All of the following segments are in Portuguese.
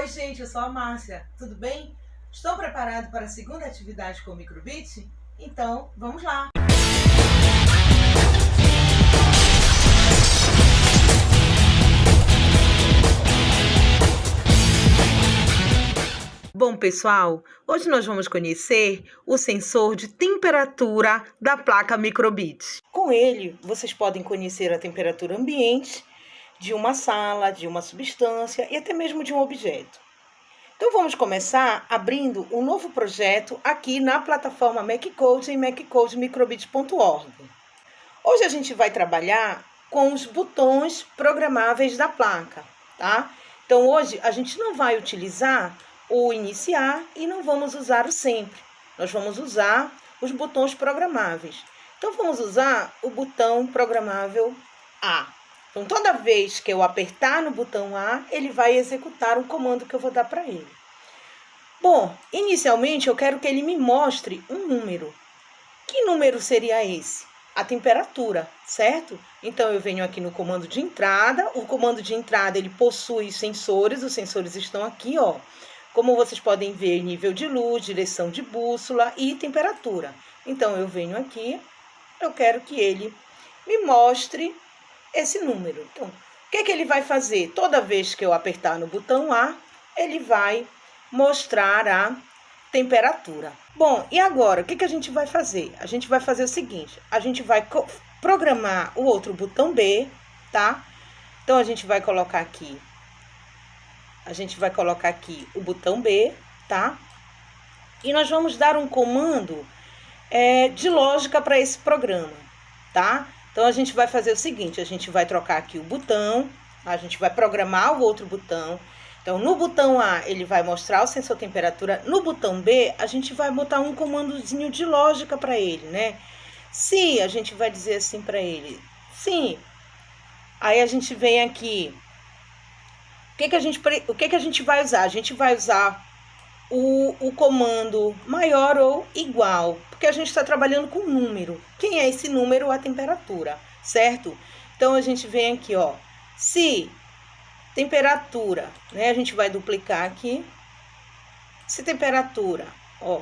Oi, gente, eu sou a Márcia. Tudo bem? Estão preparados para a segunda atividade com o microbit? Então, vamos lá! Bom, pessoal, hoje nós vamos conhecer o sensor de temperatura da placa microbit. Com ele, vocês podem conhecer a temperatura ambiente de uma sala, de uma substância e até mesmo de um objeto. Então, vamos começar abrindo um novo projeto aqui na plataforma MacCode em maccodemicrobit.org. Hoje a gente vai trabalhar com os botões programáveis da placa, tá? Então, hoje a gente não vai utilizar o iniciar e não vamos usar o sempre. Nós vamos usar os botões programáveis. Então, vamos usar o botão programável A. Então, toda vez que eu apertar no botão A, ele vai executar um comando que eu vou dar para ele. Bom, inicialmente eu quero que ele me mostre um número. Que número seria esse? A temperatura, certo? Então, eu venho aqui no comando de entrada. O comando de entrada, ele possui sensores. Os sensores estão aqui, ó. Como vocês podem ver, nível de luz, direção de bússola e temperatura. Então, eu venho aqui, eu quero que ele me mostre esse número. Então, o que ele vai fazer? Toda vez que eu apertar no botão A, ele vai mostrar a temperatura. Bom, e agora, o que a gente vai fazer? A gente vai fazer o seguinte, a gente vai programar o outro botão B, tá? Então, a gente vai colocar aqui o botão B, tá? E nós vamos dar um comando de lógica para esse programa, tá? Então, a gente vai fazer o seguinte, a gente vai trocar aqui o botão, a gente vai programar o outro botão. Então, no botão A, ele vai mostrar o sensor temperatura. No botão B, a gente vai botar um comandozinho de lógica para ele, né? Se, a gente vai dizer assim para ele, sim. Aí, a gente vem aqui. O que a gente vai usar? A gente vai usar o comando maior ou igual, porque a gente está trabalhando com número. Quem é esse número? A temperatura, certo? Então, a gente vem aqui, ó, se temperatura, né? A gente vai duplicar aqui. Se temperatura, ó,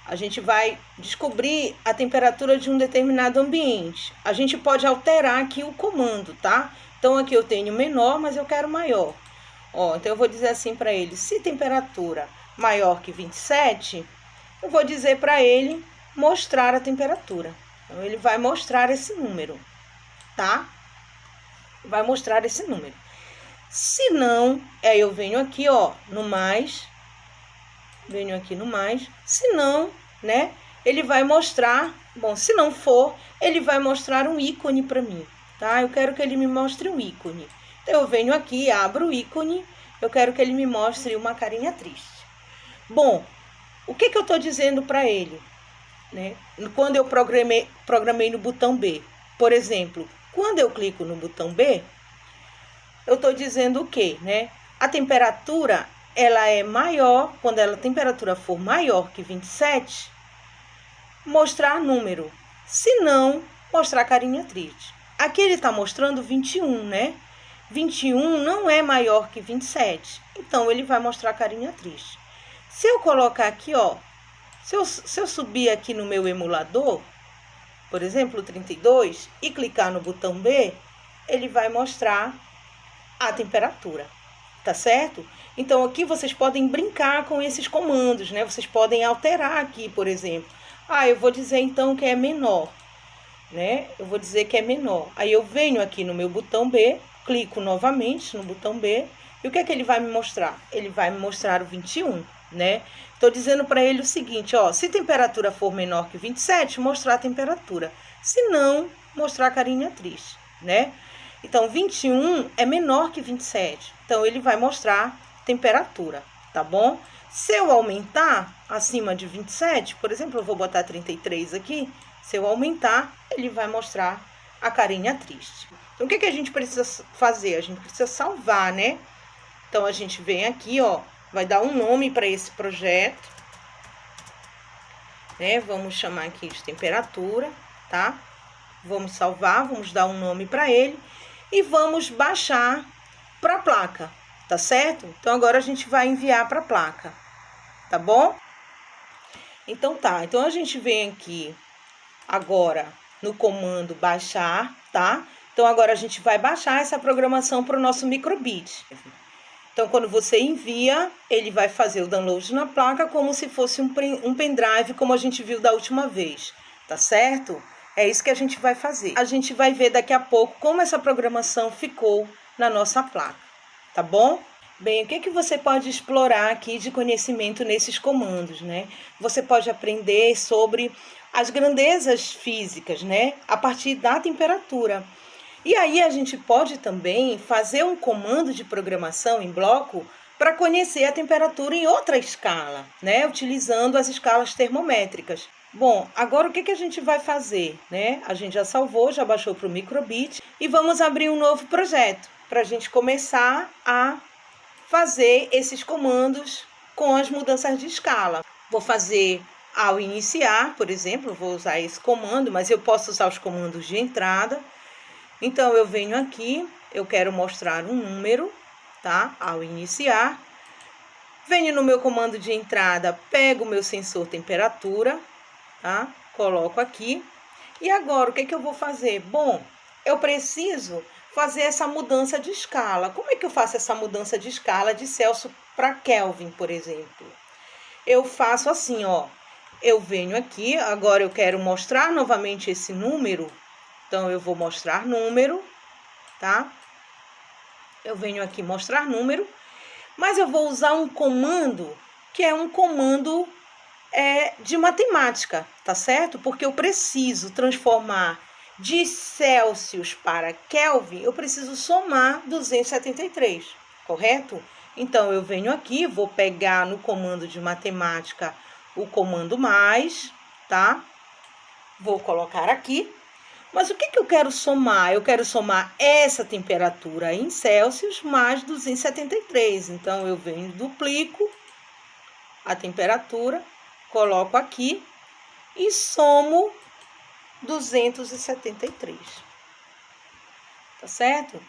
a gente vai descobrir a temperatura de um determinado ambiente. A gente pode alterar aqui o comando, tá? Então, aqui eu tenho menor, mas eu quero maior. Ó, então, eu vou dizer assim para ele, se temperatura maior que 27, eu vou dizer para ele mostrar a temperatura. Então, ele vai mostrar esse número, tá? Vai mostrar esse número. Se não, aí eu venho aqui, ó, no mais. Venho aqui no mais. Se não, né, ele vai mostrar, bom, se não for, ele vai mostrar um ícone para mim, tá? Eu quero que ele me mostre um ícone. Então, eu venho aqui, abro o ícone, eu quero que ele me mostre uma carinha triste. Bom, o que eu estou dizendo para ele, né? Quando eu programei no botão B, por exemplo, quando eu clico no botão B, eu estou dizendo o quê, né? A temperatura, ela é maior, quando a temperatura for maior que 27, mostrar número. Se não, mostrar carinha triste. Aqui ele está mostrando 21, né? 21 não é maior que 27. Então, ele vai mostrar carinha triste. Se eu colocar aqui, ó, se eu subir aqui no meu emulador, por exemplo, o 32, e clicar no botão B, ele vai mostrar a temperatura, tá certo? Então, aqui vocês podem brincar com esses comandos, né? Vocês podem alterar aqui, por exemplo. Ah, eu vou dizer então que é menor, né? Eu vou dizer que é menor. Aí eu venho aqui no meu botão B, clico novamente no botão B, e o que ele vai me mostrar? Ele vai me mostrar o 21, né? Estou dizendo para ele o seguinte, ó, se a temperatura for menor que 27, mostrar a temperatura. Se não, mostrar a carinha triste, né? Então, 21 é menor que 27. Então, ele vai mostrar temperatura, tá bom? Se eu aumentar acima de 27, por exemplo, eu vou botar 33 aqui. Se eu aumentar, ele vai mostrar a carinha triste. Então, o que a gente precisa fazer? A gente precisa salvar, né? Então, a gente vem aqui, ó, vai dar um nome para esse projeto, né? Vamos chamar aqui de temperatura, tá? Vamos salvar, vamos dar um nome para ele e vamos baixar para a placa. tá certo? Então, agora a gente vai enviar para a placa, tá bom? Então, tá. Então, a gente vem aqui agora no comando baixar, tá? Então, agora a gente vai baixar essa programação para o nosso microbit. Então, quando você envia, ele vai fazer o download na placa como se fosse um pendrive, como a gente viu da última vez, tá certo? É isso que a gente vai fazer. A gente vai ver daqui a pouco como essa programação ficou na nossa placa, tá bom? Bem, o que você pode explorar aqui de conhecimento nesses comandos, né? Você pode aprender sobre as grandezas físicas, né? A partir da temperatura. E aí a gente pode também fazer um comando de programação em bloco para conhecer a temperatura em outra escala, né? Utilizando as escalas termométricas. Bom, agora o que a gente vai fazer, né? A gente já salvou, já baixou para o microbit e vamos abrir um novo projeto para a gente começar a fazer esses comandos com as mudanças de escala. Vou fazer ao iniciar, por exemplo, vou usar esse comando, mas eu posso usar os comandos de entrada. Então, eu venho aqui, eu quero mostrar um número, tá? Ao iniciar. Venho no meu comando de entrada, pego o meu sensor temperatura, tá? Coloco aqui. E agora, o que eu vou fazer? Bom, eu preciso fazer essa mudança de escala. Como é que eu faço essa mudança de escala de Celsius para Kelvin, por exemplo? Eu faço assim, ó. Eu venho aqui, agora eu quero mostrar novamente esse número. Então, eu vou mostrar número, tá? Eu venho aqui mostrar número, mas eu vou usar um comando que é um comando de matemática, tá certo? Porque eu preciso transformar de Celsius para Kelvin, eu preciso somar 273, correto? Então, eu venho aqui, vou pegar no comando de matemática o comando mais, tá? Vou colocar aqui. Mas o que eu quero somar? Eu quero somar essa temperatura em Celsius mais 273. Então, eu venho, duplico a temperatura, coloco aqui e somo 273. Tá certo?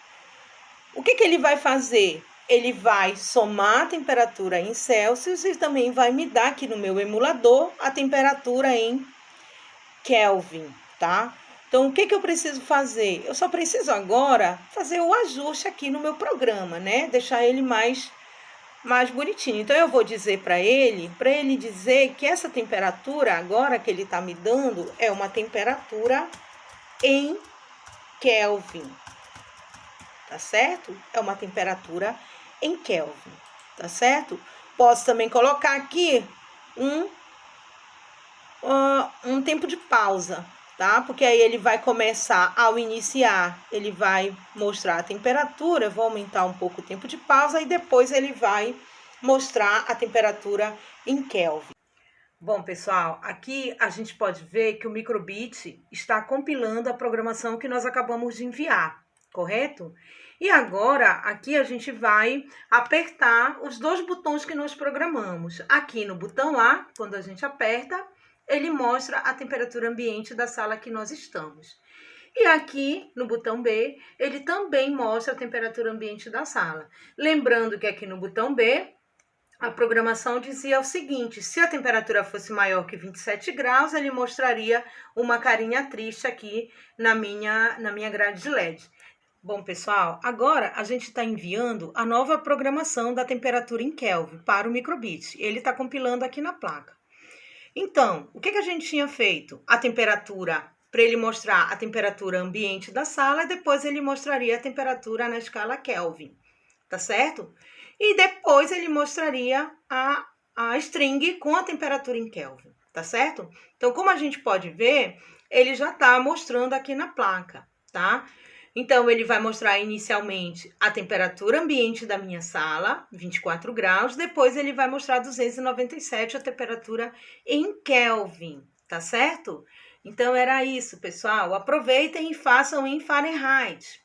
O que ele vai fazer? Ele vai somar a temperatura em Celsius e também vai me dar aqui no meu emulador a temperatura em Kelvin, tá? Então, o que eu preciso fazer? Eu só preciso agora fazer o ajuste aqui no meu programa, né? Deixar ele mais bonitinho. Então, eu vou dizer para ele dizer que essa temperatura agora que ele está me dando é uma temperatura em Kelvin, tá certo? É uma temperatura em Kelvin, tá certo? Posso também colocar aqui um tempo de pausa, tá? Porque aí ele vai começar ao iniciar, ele vai mostrar a temperatura, eu vou aumentar um pouco o tempo de pausa e depois ele vai mostrar a temperatura em Kelvin. Bom, pessoal, aqui a gente pode ver que o microbit está compilando a programação que nós acabamos de enviar, correto? E agora, aqui a gente vai apertar os dois botões que nós programamos. Aqui no botão A, quando a gente aperta, ele mostra a temperatura ambiente da sala que nós estamos. E aqui, no botão B, ele também mostra a temperatura ambiente da sala. Lembrando que aqui no botão B, a programação dizia o seguinte: se a temperatura fosse maior que 27 graus, ele mostraria uma carinha triste aqui na minha grade de LED. Bom, pessoal, agora a gente está enviando a nova programação da temperatura em Kelvin para o microbit. Ele está compilando aqui na placa. Então, o que a gente tinha feito? A temperatura, para ele mostrar a temperatura ambiente da sala, e depois ele mostraria a temperatura na escala Kelvin, tá certo? E depois ele mostraria a string com a temperatura em Kelvin, tá certo? Então, como a gente pode ver, ele já está mostrando aqui na placa, tá? Então, ele vai mostrar inicialmente a temperatura ambiente da minha sala, 24 graus. Depois, ele vai mostrar 297, a temperatura em Kelvin, tá certo? Então, era isso, pessoal. Aproveitem e façam em Fahrenheit.